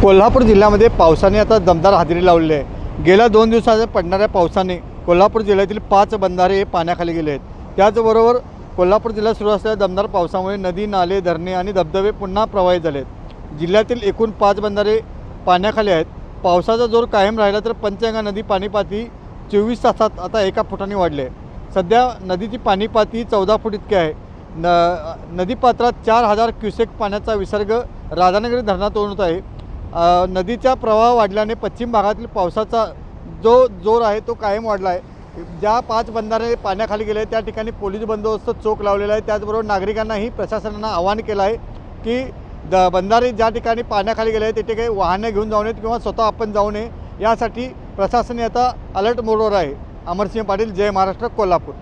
कोल्हापूर जिल्ह्यामध्ये पावसाने आता दमदार हजेरी लावली आहे। गेल्या 2 दिवसात पडणाऱ्या पावसाने कोल्हापूर जिल्ह्यातील 5 बंधारे हे पाण्याखाली गेले आहेत। त्याचबरोबर कोल्हापूर जिल्ह्यात सुरू असलेल्या दमदार पावसामुळे नदी, नाले, धरणे आणि धबधबे पुन्हा प्रवाहित झाले आहेत। जिल्ह्यातील एकूण 5 बंधारे पाण्याखाली आहेत। पावसाचा जोर कायम राहिला तर पंचगंगा नदी पाणीपातळी 24 तासात आता 1 फुटांनी वाढली आहे। सध्या नदीची पाणीपातळी 14 फूट इतकी आहे। नदीपात्रात 4000 क्युसेक पाण्याचा विसर्ग राधानगरी धरणातून होत आहे। नदीचा प्रवाह वाढल्याने पश्चिम भागातील पावसाचा जो जोर आहे तो कायम वाढला आहे। ज्या 5 बंधारे पाण्याखाली गेले त्या ठिकाणी पोलीस बंदोबस्त चोख लावलेला आहे। त्याचबरोबर नागरिकांनाही प्रशासनानं आवाहन केलं आहे की बंधारे ज्या ठिकाणी पाण्याखाली गेले तिथे काही वाहने घेऊन जाऊ नयेत किंवा स्वतः आपण जाऊ नये, यासाठी प्रशासन आता अलर्ट मोडवर आहे। अमरसिंह पाटील, जय महाराष्ट्र, कोल्हापूर।